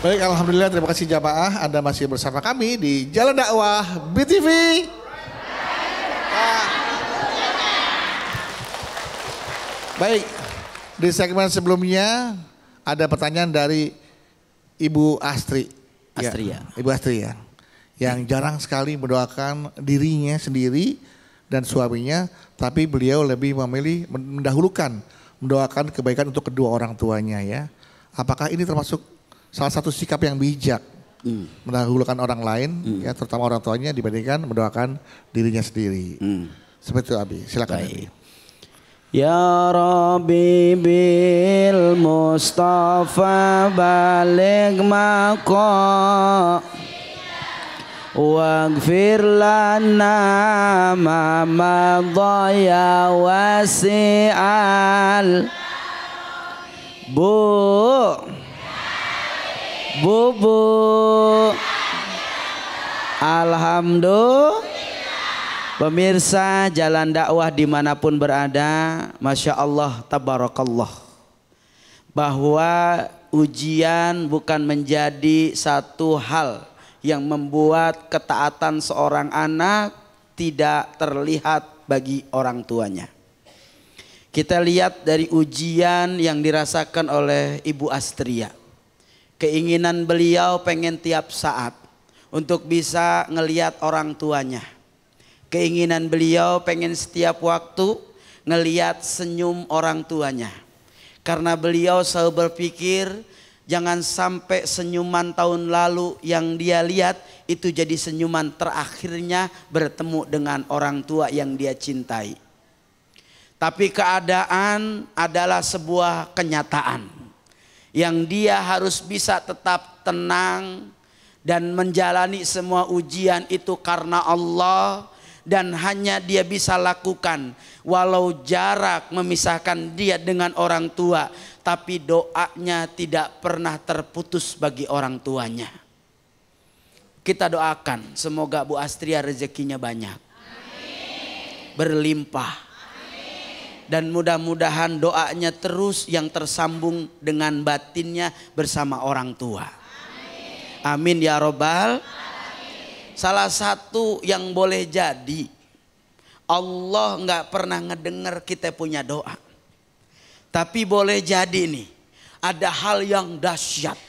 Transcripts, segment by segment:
Baik, alhamdulillah, terima kasih jamaah. Anda masih bersama kami di Jalan Dakwah BTV. Baik, di segmen sebelumnya ada pertanyaan dari Ibu Astri. Astri ya. Ibu Astri ya. Yang jarang sekali mendoakan dirinya sendiri dan suaminya, tapi beliau lebih memilih mendahulukan mendoakan kebaikan untuk kedua orang tuanya ya. Apakah ini termasuk salah satu sikap yang bijak? Mendahulukan orang lain ya, terutama orang tuanya dibandingkan mendoakan dirinya sendiri. Seperti itu Abi, silakan Abi. Ya Rabbi bil Mustafa baligh maqa waghfir lana ma madha ya wasi'al. Bu Alhamdulillah. Pemirsa Jalan Dakwah dimanapun berada, Masya Allah, Tabarakallah, bahwa ujian bukan menjadi satu hal yang membuat ketaatan seorang anak tidak terlihat bagi orang tuanya. Kita lihat dari ujian yang dirasakan oleh Ibu Astria. Keinginan beliau pengen tiap saat untuk bisa ngelihat orang tuanya. Keinginan beliau pengen setiap waktu ngelihat senyum orang tuanya. Karena beliau selalu berpikir jangan sampai senyuman tahun lalu yang dia lihat itu jadi senyuman terakhirnya bertemu dengan orang tua yang dia cintai. Tapi keadaan adalah sebuah kenyataan yang dia harus bisa tetap tenang dan menjalani semua ujian itu karena Allah. Dan hanya dia bisa lakukan walau jarak memisahkan dia dengan orang tua, tapi doanya tidak pernah terputus bagi orang tuanya. Kita doakan semoga Bu Astria rezekinya banyak, berlimpah, dan mudah-mudahan doanya terus yang tersambung dengan batinnya bersama orang tua. Amin ya robbal. Salah satu yang boleh jadi Allah nggak pernah ngedengar kita punya doa. Tapi boleh jadi nih ada hal yang dahsyat.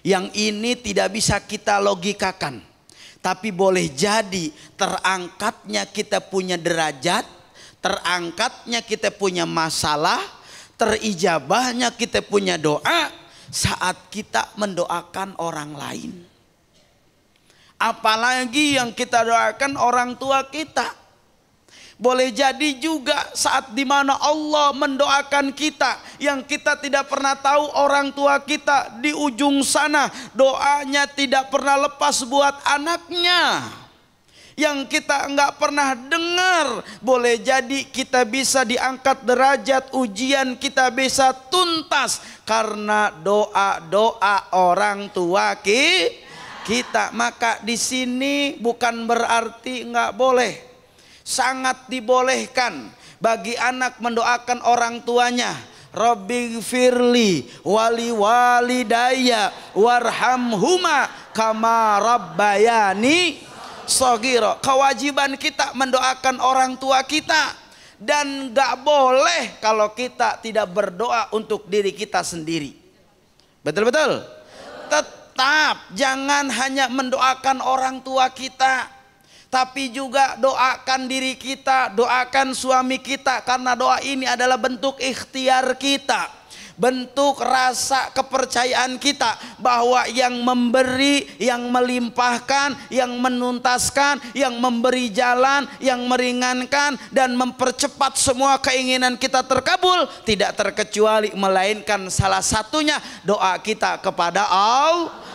Yang ini tidak bisa kita logikakan. Tapi boleh jadi terangkatnya kita punya derajat, terangkatnya kita punya masalah, terijabahnya kita punya doa saat kita mendoakan orang lain. Apalagi yang kita doakan orang tua kita. Boleh jadi juga saat dimana Allah mendoakan kita, yang kita tidak pernah tahu orang tua kita di ujung sana doanya tidak pernah lepas buat anaknya, yang kita nggak pernah dengar. Boleh jadi kita bisa diangkat derajat, ujian kita bisa tuntas karena doa-doa orang tua kita. Maka di sini bukan berarti nggak boleh, sangat dibolehkan bagi anak mendoakan orang tuanya. Rabbighfirli wali walidayya warhamhuma kama rabbayani shaghira. Kewajiban kita mendoakan orang tua kita, dan nggak boleh kalau kita tidak berdoa untuk diri kita sendiri. Betul-betul. Tetap jangan hanya mendoakan orang tua kita, tapi juga doakan diri kita, doakan suami kita, karena doa ini adalah bentuk ikhtiar kita, bentuk rasa kepercayaan kita bahwa yang memberi, yang melimpahkan, yang menuntaskan, yang memberi jalan, yang meringankan dan mempercepat semua keinginan kita terkabul tidak terkecuali melainkan salah satunya doa kita kepada Allah.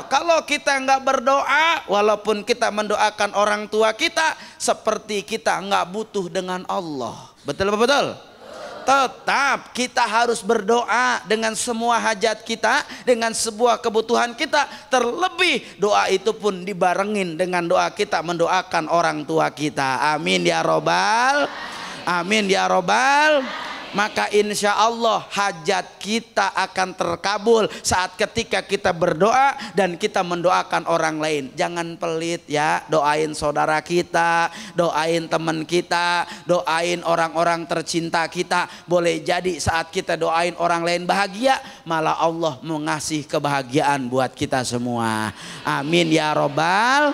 Kalau kita nggak berdoa, walaupun kita mendoakan orang tua kita, seperti kita nggak butuh dengan Allah. Betul apa betul? Tetap kita harus berdoa dengan semua hajat kita, dengan sebuah kebutuhan kita. Terlebih doa itu pun dibarengin dengan doa kita mendoakan orang tua kita. Amin ya robbal. Amin ya robbal. maka insya Allah hajat kita akan terkabul saat ketika kita berdoa dan kita mendoakan orang lain. Jangan pelit ya, doain saudara kita, doain teman kita, doain orang-orang tercinta kita. Boleh jadi saat kita doain orang lain bahagia, malah Allah mengasih kebahagiaan buat kita semua. Amin ya robbal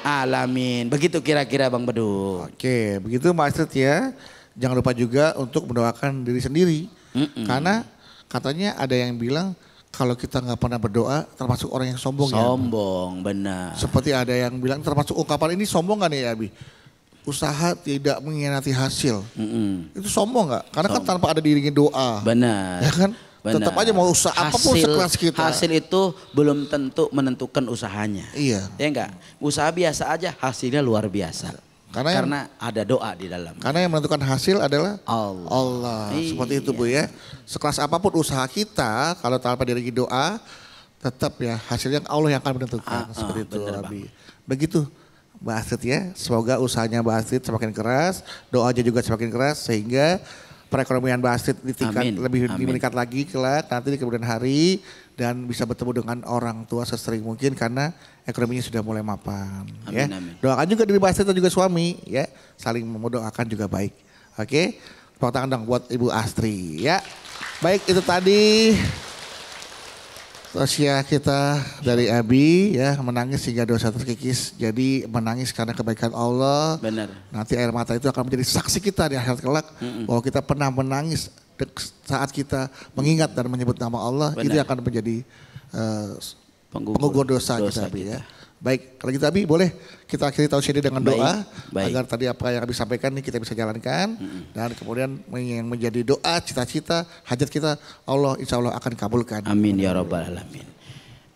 alamin. Begitu kira-kira Bang Bedu. Oke, begitu Mas Astrid ya. Jangan lupa juga untuk mendoakan diri sendiri. Karena katanya ada yang bilang kalau kita nggak pernah berdoa termasuk orang yang sombong ya. Sombong, benar. Seperti ada yang bilang termasuk ungkapan ini sombong nggak nih ya Abi? Usaha tidak mengkhianati hasil. Itu sombong nggak? Karena kan tanpa ada dirinya doa. Benar. Ya kan? Benar. Tetap aja mau usaha apapun sekeras kita. Hasil itu belum tentu menentukan usahanya. Iya. Ya enggak? Usaha biasa aja hasilnya luar biasa. Karena ada doa di dalam. Karena yang menentukan hasil adalah Allah. Allah. Seperti itu Bu ya. Sekeras apapun usaha kita, kalau tanpa diri doa, tetap ya hasilnya Allah yang akan menentukan. Seperti itu Abi. Begitu Mbak Astrid ya. Semoga usahanya Mbak Astrid semakin keras, doanya juga semakin keras sehingga perekonomian Mbak Astrid di tingkat lebih meningkat lagi kelak nanti di kemudian hari dan bisa bertemu dengan orang tua sesering mungkin karena ekonominya sudah mulai mapan. Amin, Ya. amin. Doakan juga diri Mbak Astrid dan juga suami ya, saling mendoakan juga baik. Oke, tepuk tangan dong buat Ibu Astri ya. Baik itu tadi Tasya kita dari Abi ya, menangis hingga dosa terkikis. Jadi menangis karena kebaikan Allah. Benar. Nanti air mata itu akan menjadi saksi kita di akhirat kelak bahwa kita pernah menangis saat kita mengingat dan menyebut nama Allah. Benar. Itu akan menjadi penggugur dosa kita, Abi ya. Baik, kalau gitu Abi boleh kita akhiri tausiah ini dengan doa agar tadi apa yang Abi sampaikan ini kita bisa jalankan dan kemudian yang menjadi doa cita-cita hajat kita Allah insya Allah akan kabulkan. Amin ya robbal alamin.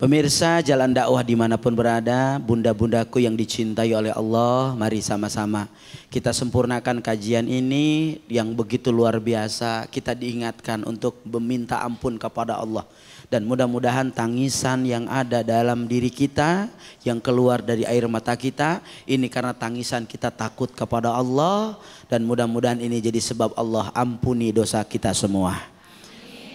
Pemirsa jalan dakwah dimanapun berada, bunda-bundaku yang dicintai oleh Allah, mari sama-sama kita sempurnakan kajian ini yang begitu luar biasa. Kita diingatkan untuk meminta ampun kepada Allah. Dan mudah-mudahan tangisan yang ada dalam diri kita, yang keluar dari air mata kita, ini karena tangisan kita takut kepada Allah. Dan mudah-mudahan ini jadi sebab Allah ampuni dosa kita semua.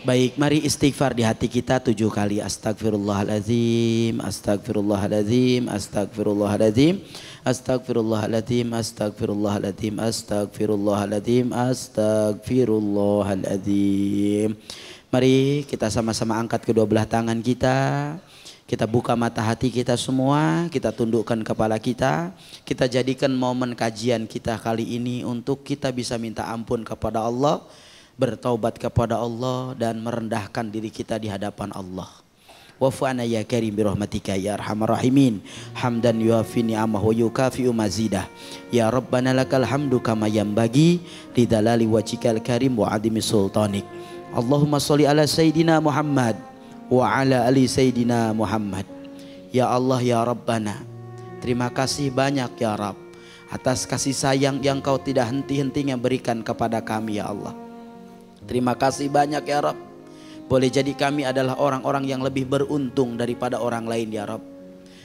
Baik, mari istighfar di hati kita 7 kali. Astagfirullahaladzim, astagfirullahaladzim, astagfirullahaladzim, astagfirullahaladzim, astagfirullahaladzim, astagfirullahaladzim, astagfirullahaladzim. Mari kita sama-sama angkat kedua belah tangan kita. Kita buka mata hati kita semua. Kita tundukkan kepala kita. Kita jadikan momen kajian kita kali ini untuk kita bisa minta ampun kepada Allah. Bertaubat kepada Allah dan merendahkan diri kita di hadapan Allah. Wa'fu'ana ya karim birahmatika ya arhamar rahimin. Hamdan yuafi ni'amahu wa yukafi'u mazidah. Ya Rabbana lakal hamdu kama yanbaghi lidalali wajhikal karim wa adimi sultanik. Allahumma sholli ala Sayyidina Muhammad wa ala ali Sayyidina Muhammad. Ya Allah ya Rabbana, terima kasih banyak ya Rabb atas kasih sayang yang kau tidak henti-hentinya berikan kepada kami ya Allah. Terima kasih banyak ya Rabb. Boleh jadi kami adalah orang-orang yang lebih beruntung daripada orang lain ya Rabb.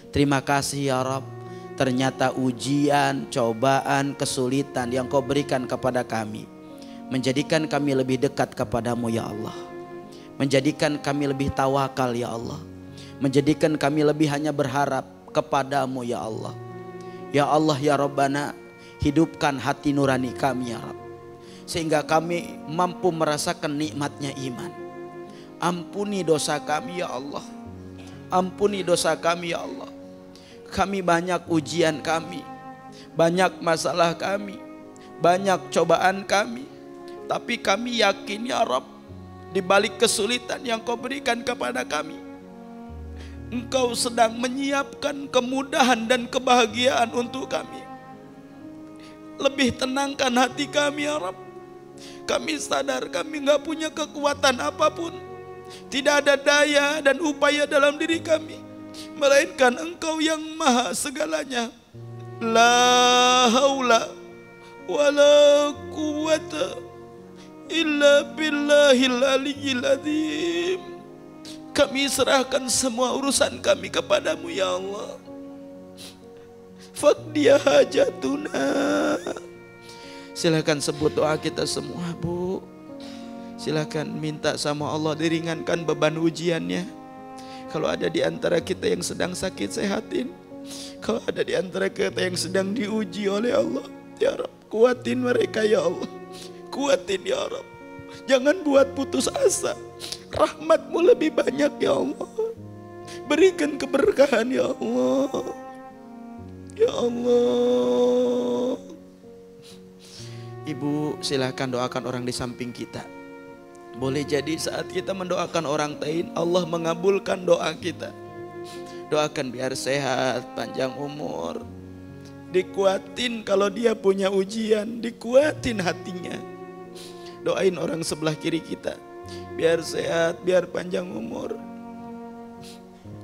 Terima kasih ya Rabb. Ternyata ujian, cobaan, kesulitan yang kau berikan kepada kami menjadikan kami lebih dekat kepadamu ya Allah. Menjadikan kami lebih tawakal ya Allah. Menjadikan kami lebih hanya berharap kepadamu ya Allah. Ya Allah ya Rabbana, hidupkan hati nurani kami ya Rabb. Sehingga kami mampu merasakan nikmatnya iman. Ampuni dosa kami ya Allah. Ampuni dosa kami ya Allah. Kami banyak ujian kami. Banyak masalah kami. Banyak cobaan kami. Tapi kami yakin ya Rabb, di balik kesulitan yang kau berikan kepada kami, Engkau sedang menyiapkan kemudahan dan kebahagiaan untuk kami. Lebih tenangkan hati kami ya Rabb. Kami sadar kami gak punya kekuatan apapun. Tidak ada daya dan upaya dalam diri kami, melainkan Engkau yang maha segalanya. La haula wa la quwwata illa billahil aliyyil azim. Kami serahkan semua urusan kami kepadamu ya Allah. Faqdiya hajatuna. Silakan sebut doa kita semua Bu. Silakan minta sama Allah diringankan beban ujiannya. Kalau ada di antara kita yang sedang sakit, sehatin. Kalau ada di antara kita yang sedang diuji oleh Allah, ya Rabb, kuatin mereka ya Allah. Kuatin ya Rabb. Jangan buat putus asa. Rahmat-Mu lebih banyak ya Allah. Berikan keberkahan ya Allah. Ya Allah. Ibu, silakan doakan orang di samping kita. Boleh jadi saat kita mendoakan orang lain, Allah mengabulkan doa kita. Doakan biar sehat, panjang umur. Dikuatin kalau dia punya ujian, dikuatin hatinya. Doain orang sebelah kiri kita, biar sehat, biar panjang umur.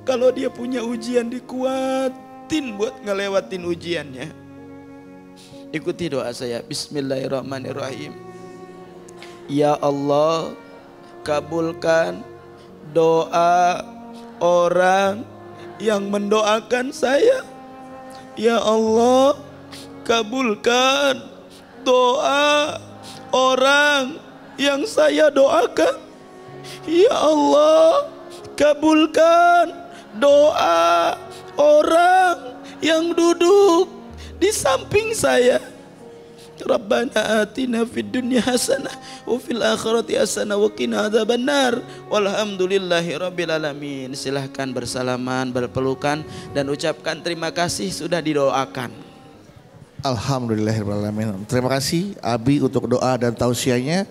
Kalau dia punya ujian, dikuatin buat ngelewatin ujiannya. Ikuti doa saya. Bismillahirrahmanirrahim. Ya Allah, kabulkan doa orang yang mendoakan saya. Ya Allah, kabulkan doa orang yang saya doakan. Ya Allah, kabulkan doa orang yang duduk di samping saya. Rabbana atina fid dunya hasanah wa fil akhirati hasanah wa qina adzabannar. Walhamdulillahi rabbil alamin. Silahkan bersalaman, berpelukan dan ucapkan terima kasih sudah didoakan. Alhamdulillahirabbil alamin. Terima kasih Abi untuk doa dan tausiahnya.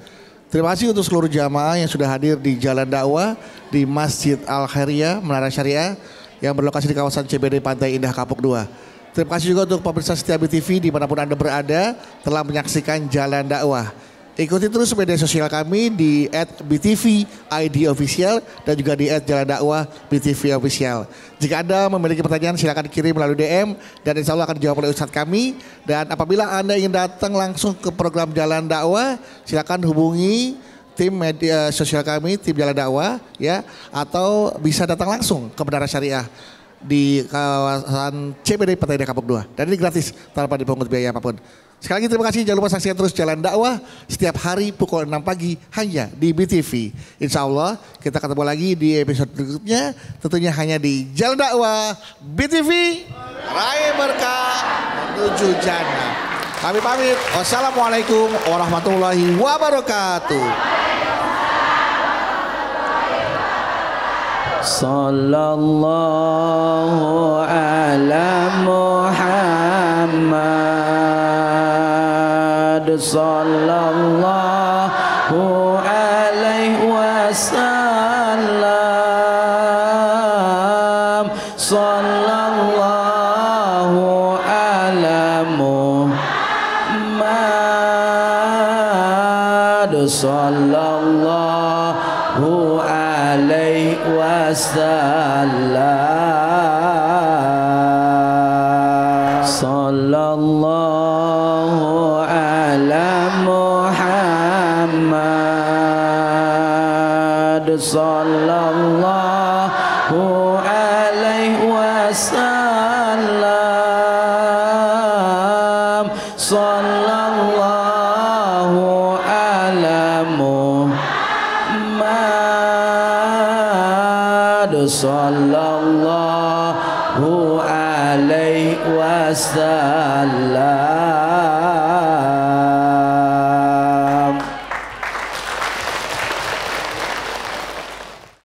Terima kasih untuk seluruh jamaah yang sudah hadir di Jalan Dakwah di Masjid Al Khairiyah Menara Syariah yang berlokasi di kawasan CBD Pantai Indah Kapuk 2. Terima kasih juga untuk pemirsa setia BTV dimanapun Anda berada telah menyaksikan Jalan Dakwah. Ikuti terus media sosial kami di @BTV_ID_official dan juga di @Jalan_Dakwah BTV Official. Jika Anda memiliki pertanyaan silakan kirim melalui DM dan insya Allah akan dijawab oleh Ustadz kami. Dan apabila Anda ingin datang langsung ke program Jalan Dakwah, silakan hubungi tim media sosial kami, tim Jalan Dakwah ya, atau bisa datang langsung ke Menara Syariah di kawasan CBD Pantai Indah Kapuk 2. Dan ini gratis tanpa dipungut biaya apapun. Sekali lagi terima kasih, jangan lupa saksikan terus Jalan Dakwah setiap hari pukul 6 pagi hanya di BTV. Insya Allah kita ketemu lagi di episode berikutnya, tentunya hanya di Jalan Dakwah BTV. Raih berkah menuju jannah. Kami pamit. Wassalamualaikum warahmatullahi wabarakatuh. Sallallahu ala Muhammad sallallahu alaihi wasallam sallallahu ala Muhammad sallallahu alaihi wasallam sallallahu ala Muhammad sallallahu alaihi wasallam sallallahu ala Muhammad sallallahu alaihi wasallam.